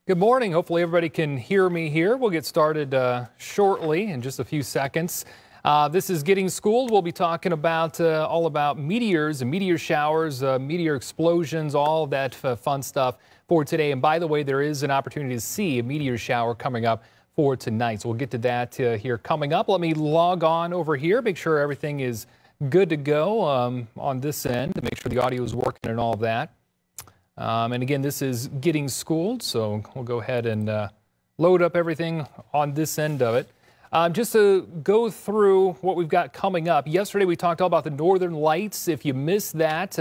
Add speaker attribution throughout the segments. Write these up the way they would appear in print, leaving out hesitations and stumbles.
Speaker 1: Good morning. Hopefully everybody can hear me here. We'll get started shortly in just a few seconds. This is Getting Schooled. We'll be talking about all about meteors and meteor showers, meteor explosions, all of that fun stuff for today. And by the way, there is an opportunity to see a meteor shower coming up for tonight. So we'll get to that here coming up. Let me log on over here, make sure everything is good to go on this end, to make sure the audio is working and all of that. And again, this is Getting Schooled, so we'll go ahead and load up everything on this end of it. Just to go through what we've got coming up. Yesterday we talked all about the Northern Lights. If you missed that,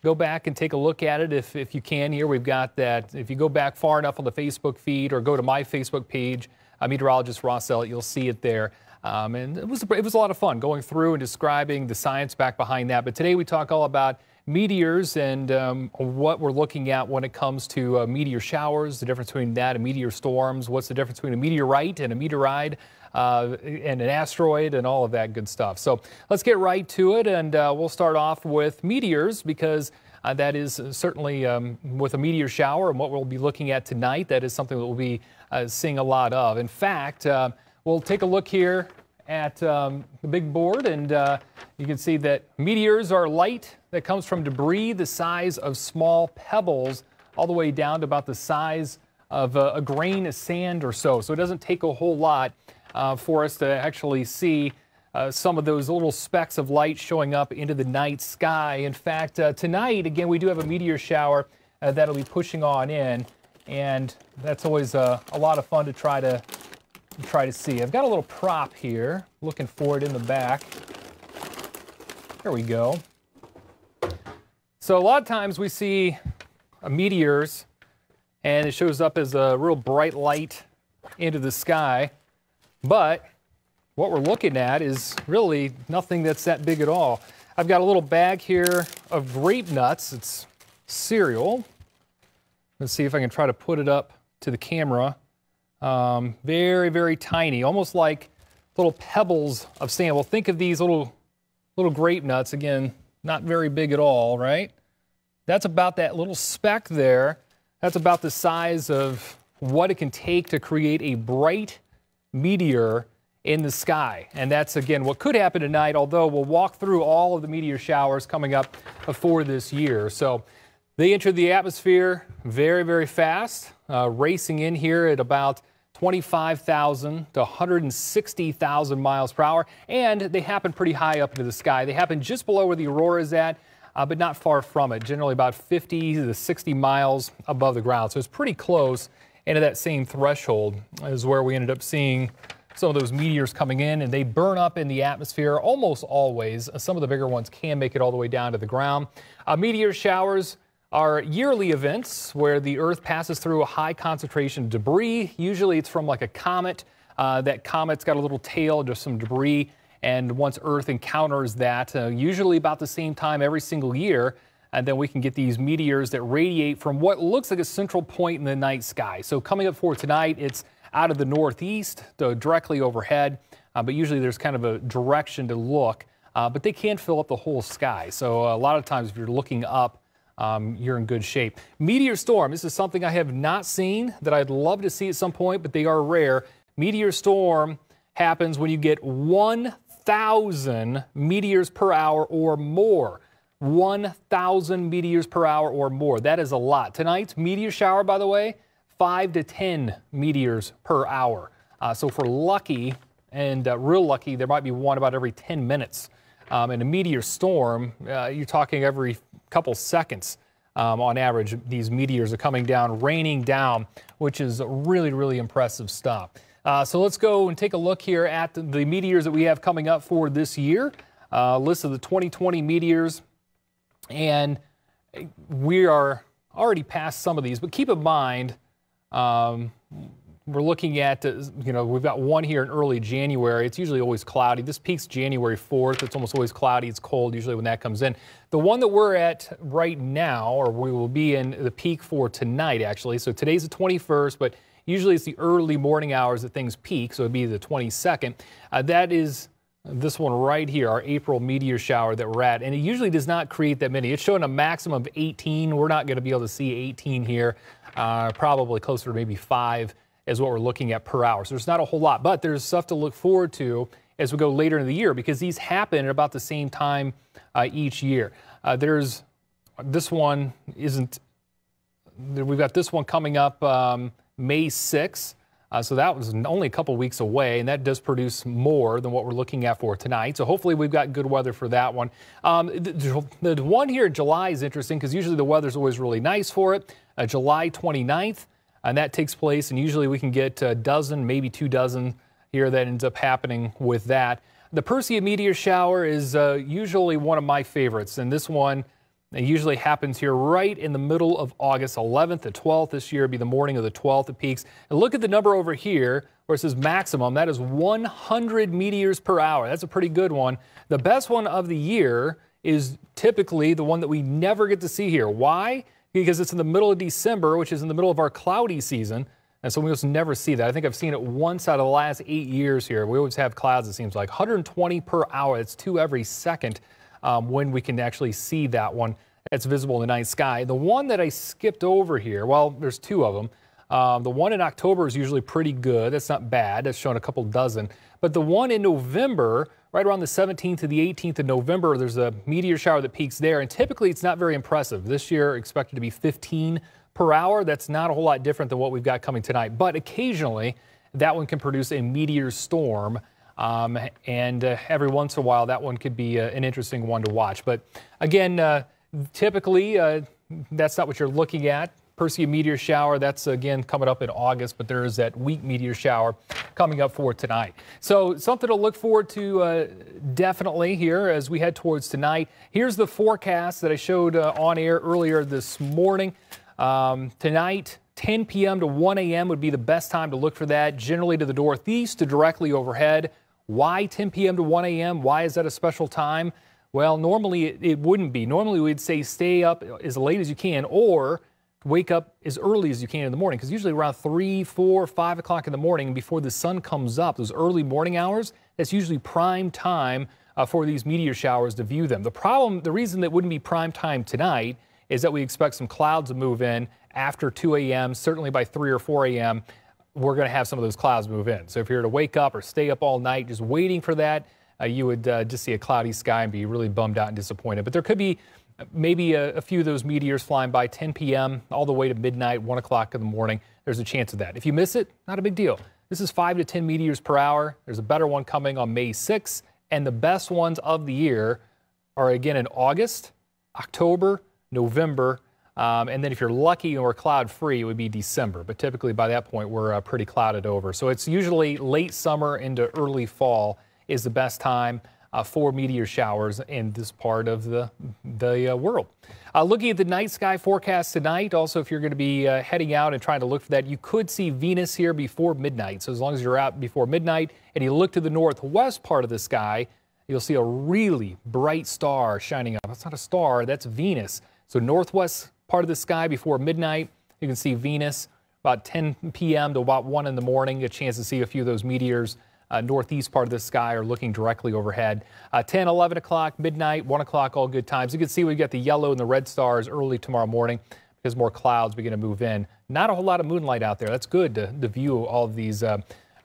Speaker 1: go back and take a look at it if you can here. We've got that. If you go back far enough on the Facebook feed or go to my Facebook page, Meteorologist Ross Elliott, you'll see it there. And it was a lot of fun going through and describing the science back behind that. But today we talk all about meteors and what we're looking at when it comes to meteor showers, the difference between that and meteor storms, what's the difference between a meteorite and a meteoride and an asteroid and all of that good stuff. So let's get right to it, and we'll start off with meteors because that is certainly with a meteor shower and what we'll be looking at tonight, that is something that we'll be seeing a lot of. In fact, we'll take a look here at the big board, and you can see that meteors are light that comes from debris the size of small pebbles all the way down to about the size of a grain of sand or so. So it doesn't take a whole lot for us to actually see some of those little specks of light showing up into the night sky. In fact, tonight, again, we do have a meteor shower that'll be pushing on in, and that's always a lot of fun to try to see. I've got a little prop here, looking for it in the back. There we go. So a lot of times we see meteors and it shows up as a real bright light into the sky, but what we're looking at is really nothing that's that big at all. I've got a little bag here of grape nuts. It's cereal. Let's see if I can try to put it up to the camera. Very, very tiny, almost like little pebbles of sand. Well, think of these little grape nuts. Again, not very big at all, right? That's about that little speck there. That's about the size of what it can take to create a bright meteor in the sky. And that's, again, what could happen tonight, although we'll walk through all of the meteor showers coming up for this year. So they enter the atmosphere very, very fast, racing in here at about 25,000 to 160,000 miles per hour, and they happen pretty high up into the sky. They happen just below where the aurora is at, but not far from it, generally about 50 to 60 miles above the ground. So it's pretty close into that same threshold is where we ended up seeing some of those meteors coming in, and they burn up in the atmosphere almost always. Some of the bigger ones can make it all the way down to the ground. Meteor showers are yearly events where the Earth passes through a high concentration of debris. Usually it's from like a comet. That comet's got a little tail, just some debris. And once Earth encounters that, usually about the same time every single year, and then we can get these meteors that radiate from what looks like a central point in the night sky. So coming up for tonight, it's out of the northeast, directly overhead, but usually there's kind of a direction to look, but they can't fill up the whole sky. So a lot of times if you're looking up, you're in good shape. Meteor Storm, this is something I have not seen that I'd love to see at some point, but they are rare. Meteor Storm happens when you get 1,000 meteors per hour or more. 1,000 meteors per hour or more. That is a lot. Tonight's meteor shower, by the way, 5 to 10 meteors per hour. So if we're lucky and real lucky, there might be one about every 10 minutes. And a meteor storm, you're talking every couple seconds on average. These meteors are coming down, raining down, which is really, really impressive stuff. So let's go and take a look here at the meteors that we have coming up for this year. List of the 2020 meteors. And we are already past some of these, but keep in mind, we're looking at, we've got one here in early January. It's usually always cloudy. This peaks January 4th. It's almost always cloudy. It's cold usually when that comes in. The one that we're at right now, or we will be in the peak for tonight, actually. So today's the 21st, but usually it's the early morning hours that things peak, so it'd be the 22nd. That is this one right here, our April meteor shower that we're at. And it usually does not create that many. It's showing a maximum of 18. We're not going to be able to see 18 here. Probably closer to maybe 5 is what we're looking at per hour. So there's not a whole lot, but there's stuff to look forward to as we go later in the year, because these happen at about the same time each year. There's this one isn't. We've got this one coming up May 6th. So that was only a couple weeks away, and that does produce more than what we're looking at for tonight. So hopefully we've got good weather for that one. The one here in July is interesting because usually the weather's always really nice for it. July 29th, and that takes place, and usually we can get a dozen, maybe 2 dozen here that ends up happening with that. The Perseid meteor shower is usually one of my favorites, and this one usually happens here right in the middle of August, 11th to 12th. This year will be the morning of the 12th it peaks. And look at the number over here where it says maximum. That is 100 meteors per hour. That's a pretty good one. The best one of the year is typically the one that we never get to see here. Why? Because it's in the middle of December, which is in the middle of our cloudy season. And so we just never see that. I think I've seen it once out of the last 8 years here. We always have clouds, it seems like. 120 per hour. It's 2 every second. When we can actually see that one that's visible in the night sky. The one that I skipped over here, well, there's 2 of them. The one in October is usually pretty good. That's not bad. That's showing a couple dozen. But the one in November, right around the 17th to the 18th of November, there's a meteor shower that peaks there. And typically it's not very impressive. This year expected to be 15 per hour. That's not a whole lot different than what we've got coming tonight. But occasionally that one can produce a meteor storm. Every once in a while, that one could be an interesting one to watch. But again, typically, that's not what you're looking at. Perseid meteor shower, that's again coming up in August, but there is that weak meteor shower coming up for tonight. So something to look forward to definitely here as we head towards tonight. Here's the forecast that I showed on air earlier this morning. Tonight, 10 p.m. to 1 a.m. would be the best time to look for that, generally to the northeast to directly overhead. Why 10 p.m. to 1 a.m.? Why is that a special time? Well, normally it wouldn't be. Normally we'd say stay up as late as you can or wake up as early as you can in the morning, because usually around 3, 4, 5 o'clock in the morning before the sun comes up, those early morning hours, that's usually prime time for these meteor showers to view them. The reason that wouldn't be prime time tonight is that we expect some clouds to move in after 2 a.m., certainly by 3 or 4 a.m., we're going to have some of those clouds move in. So if you're to wake up or stay up all night just waiting for that, you would just see a cloudy sky and be really bummed out and disappointed. But there could be maybe a few of those meteors flying by 10 p.m. all the way to midnight, 1 o'clock in the morning. There's a chance of that. If you miss it, not a big deal. This is 5 to 10 meteors per hour. There's a better one coming on May 6th. And the best ones of the year are again in August, October, November, and then if you're lucky and we're cloud-free, it would be December. But typically by that point, we're pretty clouded over. So it's usually late summer into early fall is the best time for meteor showers in this part of the world. Looking at the night sky forecast tonight, also if you're going to be heading out and trying to look for that, you could see Venus here before midnight. So as long as you're out before midnight and you look to the northwest part of the sky, you'll see a really bright star shining up. That's not a star, that's Venus. So northwest part of the sky before midnight, you can see Venus about 10 p.m. to about 1 in the morning. A chance to see a few of those meteors. Northeast part of the sky are looking directly overhead. 10, 11 o'clock, midnight, 1 o'clock, all good times. You can see we've got the yellow and the red stars early tomorrow morning because more clouds begin to move in. Not a whole lot of moonlight out there. That's good to view all of these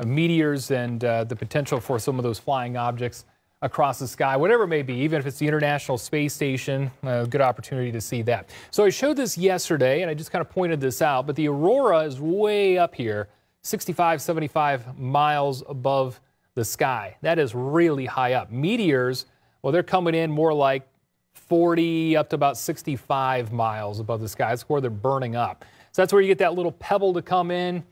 Speaker 1: meteors and the potential for some of those flying objects across the sky, whatever it may be, even if it's the International Space Station, a good opportunity to see that. So I showed this yesterday, and I just kind of pointed this out, but the aurora is way up here, 65, 75 miles above the sky. That is really high up. Meteors, well, they're coming in more like 40 up to about 65 miles above the sky. That's where they're burning up. So that's where you get that little pebble to come in,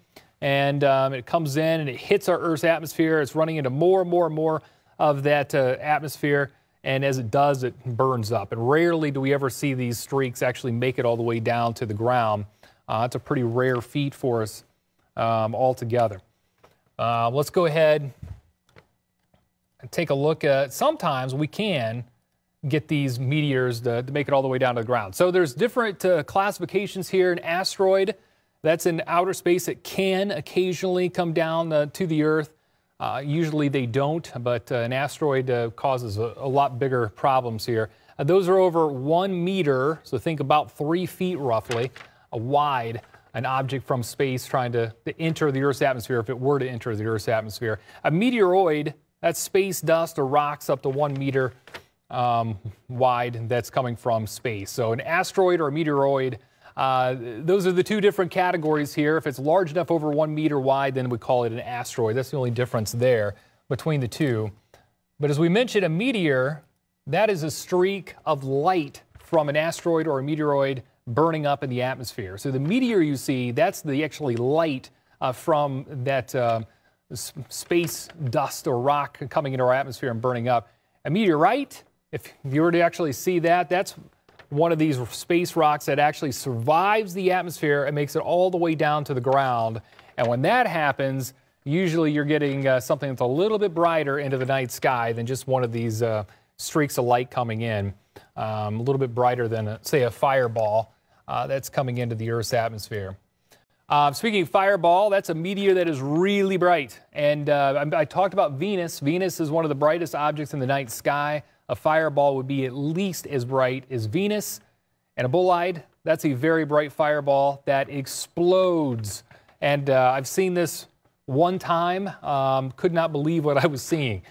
Speaker 1: and it comes in and it hits our Earth's atmosphere. It's running into more and more and more of that atmosphere, and as it does, it burns up. And rarely do we ever see these streaks actually make it all the way down to the ground. It's a pretty rare feat for us altogether. Let's go ahead and take a look at, sometimes we can get these meteors to make it all the way down to the ground. So there's different classifications here. An asteroid, that's in outer space. It can occasionally come down to the Earth. Usually they don't, but an asteroid causes a lot bigger problems here. Those are over 1 meter, so think about 3 feet roughly, wide, an object from space trying to enter the Earth's atmosphere if it were to enter the Earth's atmosphere. A meteoroid, that's space dust or rocks up to 1 meter wide that's coming from space. So an asteroid or a meteoroid, those are the two different categories here. If it's large enough over 1 meter wide, then we call it an asteroid. That's the only difference there between the two. But as we mentioned, a meteor, that is a streak of light from an asteroid or a meteoroid burning up in the atmosphere. So the meteor you see, that's the actually light from that space dust or rock coming into our atmosphere and burning up. A meteorite, if you were to actually see that, that's one of these space rocks that actually survives the atmosphere and makes it all the way down to the ground. And when that happens, usually you're getting something that's a little bit brighter into the night sky than just one of these streaks of light coming in. A little bit brighter than, say, a fireball that's coming into the Earth's atmosphere. Speaking of fireball, that's a meteor that is really bright. And I talked about Venus. Venus is one of the brightest objects in the night sky. A fireball would be at least as bright as Venus. And a bolide, that's a very bright fireball that explodes. And I've seen this one time, could not believe what I was seeing.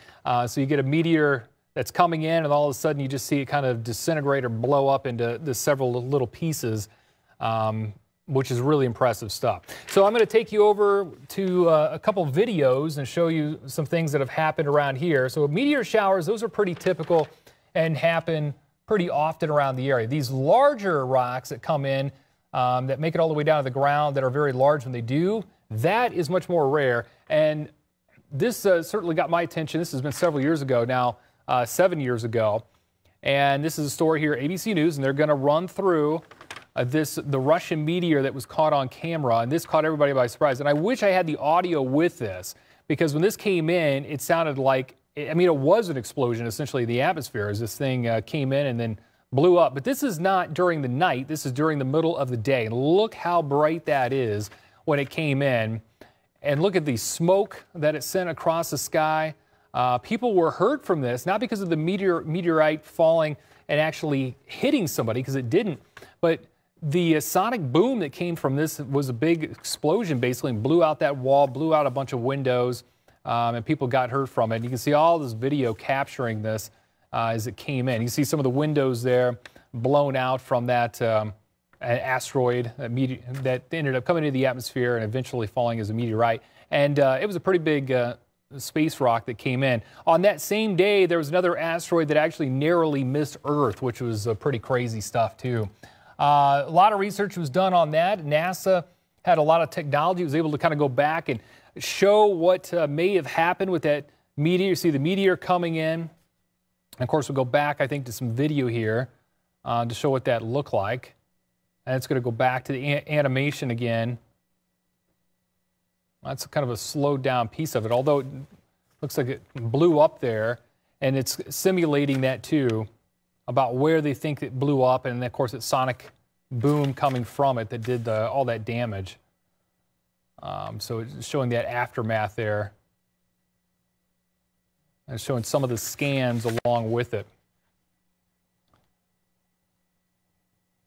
Speaker 1: So you get a meteor that's coming in, and all of a sudden you just see it kind of disintegrate or blow up into the several little pieces, which is really impressive stuff. So I'm going to take you over to a couple videos and show you some things that have happened around here. So meteor showers, those are pretty typical and happen pretty often around the area. These larger rocks that come in that make it all the way down to the ground, that are very large when they do, that is much more rare. And this certainly got my attention. This has been several years ago now. 7 years ago, and this is a story here at ABC News, and they're going to run through the Russian meteor that was caught on camera, and this caught everybody by surprise. And I wish I had the audio with this, because when this came in, it sounded like, I mean, it was an explosion essentially in the atmosphere as this thing came in and then blew up. But this is not during the night, this is during the middle of the day. And look how bright that is when it came in, and look at the smoke that it sent across the sky. People were hurt from this, not because of the meteorite falling and actually hitting somebody, because it didn't, but the sonic boom that came from this was a big explosion, basically, and blew out that wall, blew out a bunch of windows, and people got hurt from it. You can see all this video capturing this as it came in. You can see some of the windows there blown out from that asteroid that ended up coming into the atmosphere and eventually falling as a meteorite. And it was a pretty big space rock that came in. On that same day, there was another asteroid that actually narrowly missed Earth, which was pretty crazy stuff too. A lot of research was done on that. NASA had a lot of technology. It was able to kind of go back and show what may have happened with that meteor. You see the meteor coming in. And of course, we'll go back, I think, to some video here to show what that looked like. And it's going to go back to the animation again. That's kind of a slowed down piece of it, although it looks like it blew up there, and it's simulating that too, about where they think it blew up, and of course it's sonic boom coming from it that did all that damage. So it's showing that aftermath there, and showing some of the scans along with it.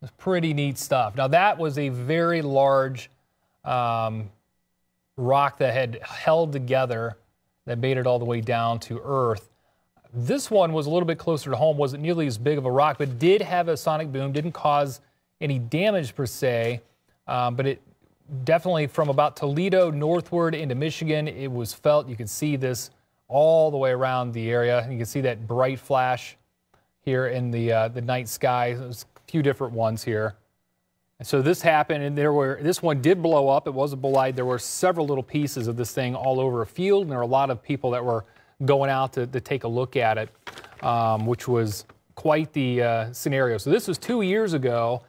Speaker 1: It's pretty neat stuff. Now that was a very large rock that had held together, that made it all the way down to Earth. This one was a little bit closer to home, wasn't nearly as big of a rock, but did have a sonic boom, didn't cause any damage per se, but it definitely from about Toledo northward into Michigan, it was felt. You could see this all the way around the area. You can see that bright flash here in the night sky. There's a few different ones here. And so this happened, and this one did blow up. It was a bolide. There were several little pieces of this thing all over a field, and there were a lot of people that were going out to take a look at it, which was quite the scenario. So this was 2 years ago.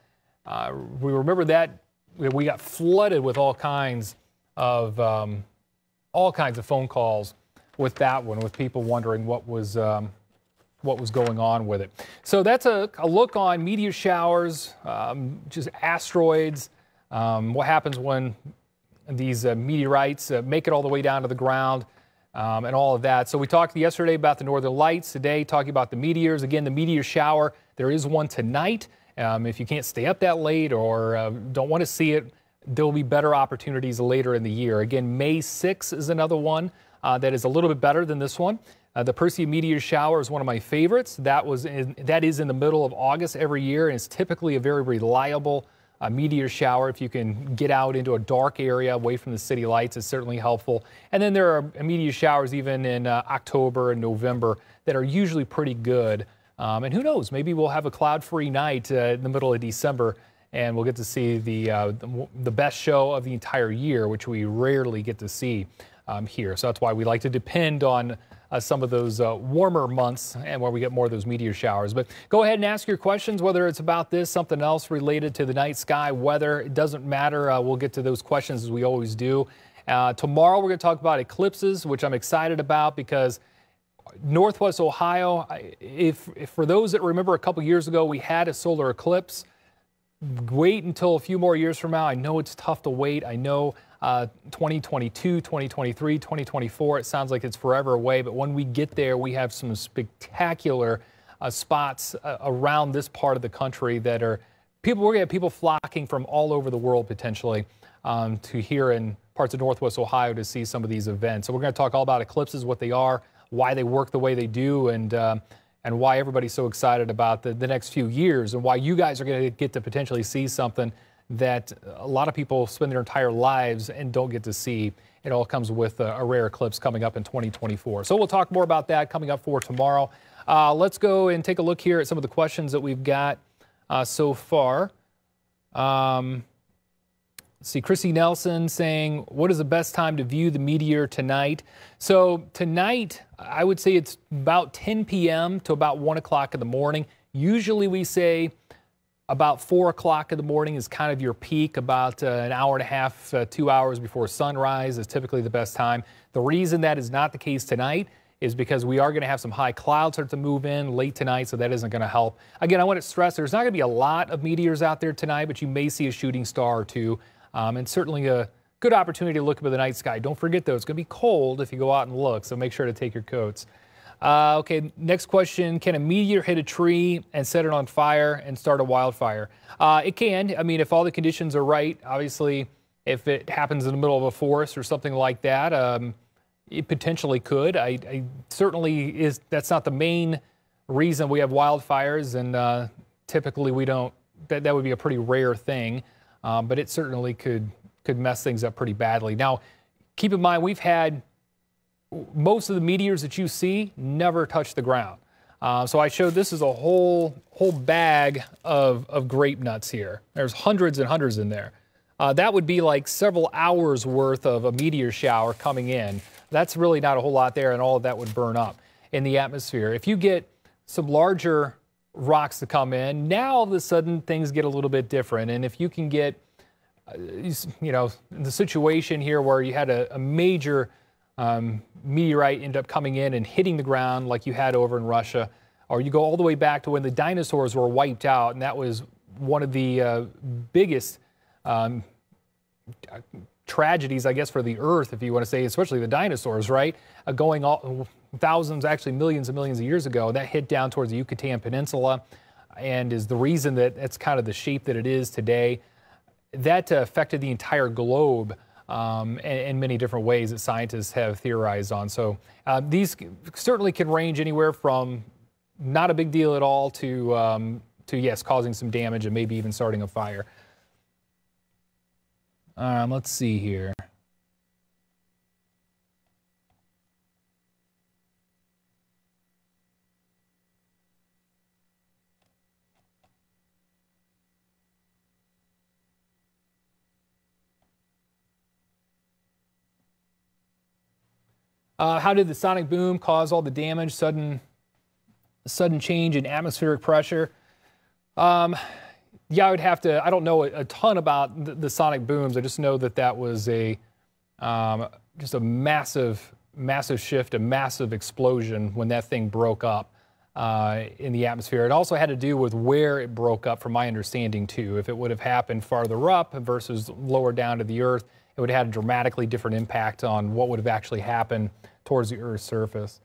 Speaker 1: We remember that we got flooded with all kinds of phone calls with that one, with people wondering what was going on with it. So that's a look on meteor showers, just asteroids, what happens when these meteorites make it all the way down to the ground. and all of that. So we talked yesterday about the northern lights. Today, talking about the meteors. Again, the meteor shower. There is one tonight. If you can't stay up that late or don't want to see it, there will be better opportunities later in the year. Again, May 6th is another one that is a little bit better than this one. The Perseid meteor shower is one of my favorites. That is in the middle of August every year, and it's typically a very reliable meteor shower. If you can get out into a dark area away from the city lights, it's certainly helpful. And then there are meteor showers even in October and November that are usually pretty good. And who knows, maybe we'll have a cloud-free night in the middle of December, and we'll get to see the best show of the entire year, which we rarely get to see here. So that's why we like to depend on some of those warmer months and where we get more of those meteor showers. But go ahead and ask your questions, whether it's about this, something else related to the night sky, weather. It doesn't matter. We'll get to those questions as we always do. Tomorrow we're going to talk about eclipses, which I'm excited about because Northwest Ohio, if for those that remember a couple years ago, we had a solar eclipse. Wait until a few more years from now. I know it's tough to wait. I know 2022, 2023, 2024, it sounds like it's forever away. But when we get there, we have some spectacular spots around this part of the country that are we're going to have people flocking from all over the world potentially to here in parts of Northwest Ohio to see some of these events. So we're going to talk all about eclipses, what they are, why they work the way they do, and why everybody's so excited about the next few years, and why you guys are going to get to potentially see something that a lot of people spend their entire lives and don't get to see. It all comes with a rare eclipse coming up in 2024. So we'll talk more about that coming up for tomorrow. Let's go and take a look here at some of the questions that we've got so far. Let's see, Chrissy Nelson saying, what is the best time to view the meteor tonight? So tonight, I would say it's about 10 p.m. to about 1 o'clock in the morning. Usually we say about 4 o'clock in the morning is kind of your peak. About an hour and a half, 2 hours before sunrise is typically the best time. The reason that is not the case tonight is because we are going to have some high clouds start to move in late tonight, so that isn't going to help. Again, I want to stress there's not going to be a lot of meteors out there tonight, but you may see a shooting star or two. And certainly a good opportunity to look up at the night sky. Don't forget, though, it's going to be cold if you go out and look, so make sure to take your coats. Okay, next question. Can a meteor hit a tree and set it on fire and start a wildfire? It can. I mean, if all the conditions are right, obviously, if it happens in the middle of a forest or something like that, it potentially could. I certainly that's not the main reason we have wildfires, and typically we don't. That would be a pretty rare thing. But it certainly could mess things up pretty badly. Now, keep in mind, we've had most of the meteors that you see never touch the ground. So I showed this is a whole bag of grape nuts here. There's hundreds and hundreds in there. That would be like several hours worth of a meteor shower coming in. That's really not a whole lot there, and all of that would burn up in the atmosphere. If you get some larger rocks to come in, now all of a sudden things get a little bit different. And if you can get, the situation here where you had a major meteorite end up coming in and hitting the ground like you had over in Russia, or you go all the way back to when the dinosaurs were wiped out, and that was one of the biggest tragedies, I guess, for the Earth, if you want to say, especially the dinosaurs, right? Going all thousands, actually millions and millions of years ago, that hit down towards the Yucatan Peninsula and is the reason that it's kind of the shape that it is today. That affected the entire globe in many different ways that scientists have theorized on. So these certainly can range anywhere from not a big deal at all to yes, causing some damage and maybe even starting a fire. Let's see here. How did the sonic boom cause all the damage, sudden change in atmospheric pressure? Yeah, I would have to, I don't know a ton about the sonic booms. I just know that that was just a massive shift, a massive explosion when that thing broke up. in the atmosphere. It also had to do with where it broke up, from my understanding, too. If it would have happened farther up versus lower down to the Earth, it would have had a dramatically different impact on what would have actually happened towards the Earth's surface.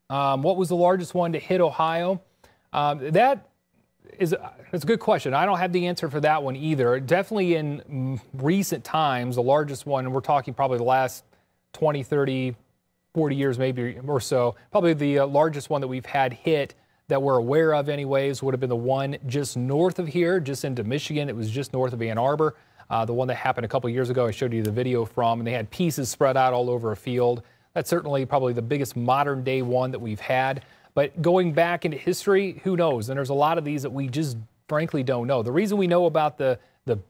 Speaker 1: What was the largest one to hit Ohio? That's a good question. I don't have the answer for that one either. Definitely in recent times, the largest one, and we're talking probably the last 20, 30, 40 years maybe or so, probably the largest one that we've had hit that we're aware of anyways would have been the one just north of here, just into Michigan. It was just north of Ann Arbor. The one that happened a couple years ago, I showed you the video from, and they had pieces spread out all over a field. That's certainly probably the biggest modern day one that we've had. But going back into history, who knows? And there's a lot of these that we just frankly don't know. The reason we know about the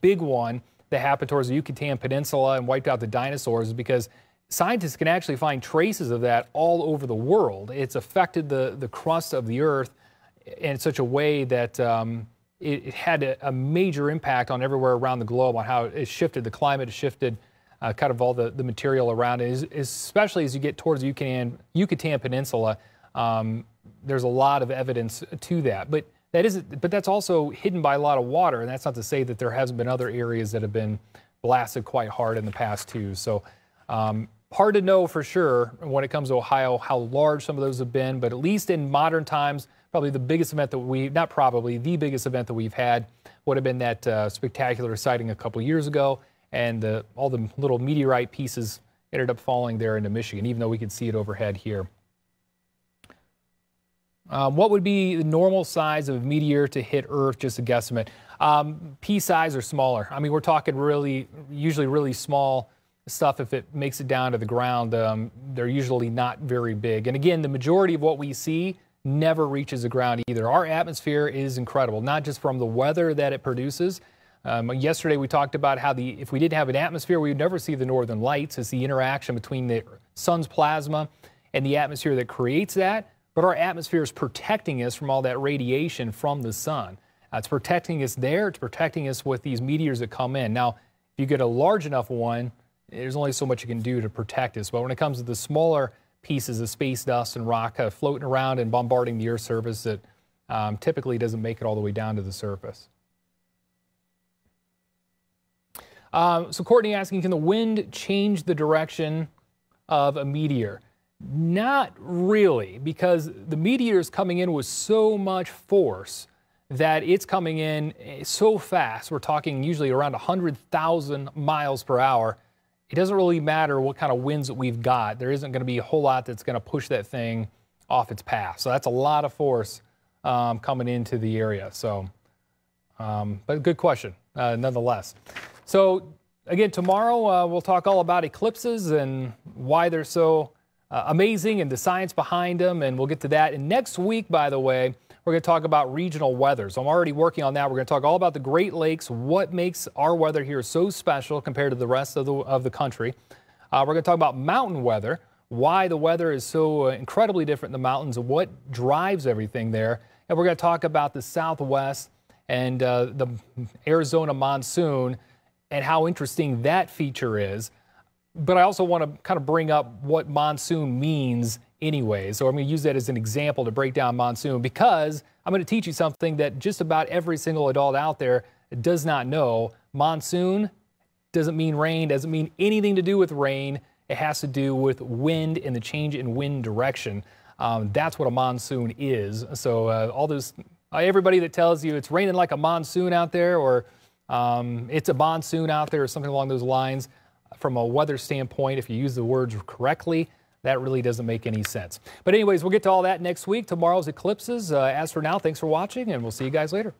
Speaker 1: big one that happened towards the Yucatan Peninsula and wiped out the dinosaurs is because scientists can actually find traces of that all over the world. It's affected the crust of the Earth in such a way that it had a major impact on everywhere around the globe, on how it shifted the climate, it shifted kind of all the material around it, especially as you get towards the Yucatan Peninsula. There's a lot of evidence to that, but that's also hidden by a lot of water, and that's not to say that there hasn't been other areas that have been blasted quite hard in the past too. So hard to know for sure when it comes to Ohio how large some of those have been, but at least in modern times, probably the biggest event the biggest event that we've had would have been that spectacular sighting a couple years ago, and all the little meteorite pieces ended up falling there into Michigan, even though we could see it overhead here. What would be the normal size of a meteor to hit Earth? Just a guesstimate. Pea size or smaller. I mean, we're talking usually really small stuff. If it makes it down to the ground, they're usually not very big. And again, the majority of what we see never reaches the ground either. Our atmosphere is incredible, not just from the weather that it produces. Yesterday we talked about how if we didn't have an atmosphere, we would never see the northern lights. It's the interaction between the sun's plasma and the atmosphere that creates that. But our atmosphere is protecting us from all that radiation from the sun. It's protecting us there. It's protecting us with these meteors that come in. Now, if you get a large enough one, there's only so much you can do to protect us. But when it comes to the smaller pieces of space dust and rock floating around and bombarding the Earth's surface, it typically doesn't make it all the way down to the surface. So Courtney asking, can the wind change the direction of a meteor? Not really, because the meteor is coming in with so much force that it's coming in so fast. We're talking usually around 100,000 miles per hour. It doesn't really matter what kind of winds that we've got. There isn't going to be a whole lot that's going to push that thing off its path. So that's a lot of force coming into the area. So, but good question nonetheless. So again, tomorrow we'll talk all about eclipses and why they're so amazing and the science behind them, and we'll get to that. And next week, by the way, we're going to talk about regional weather. So I'm already working on that. We're going to talk all about the Great Lakes, what makes our weather here so special compared to the rest of the country. We're going to talk about mountain weather, why the weather is so incredibly different in the mountains, and what drives everything there. And we're going to talk about the Southwest and the Arizona monsoon and how interesting that feature is. But I also want to kind of bring up what monsoon means anyway. So I'm going to use that as an example to break down monsoon, because I'm going to teach you something that just about every single adult out there does not know. Monsoon doesn't mean rain, doesn't mean anything to do with rain. It has to do with wind and the change in wind direction. That's what a monsoon is. So everybody that tells you it's raining like a monsoon out there, or it's a monsoon out there, or something along those lines, from a weather standpoint, if you use the words correctly, that really doesn't make any sense. But anyways, we'll get to all that next week. Tomorrow's eclipses. As for now, thanks for watching, and we'll see you guys later.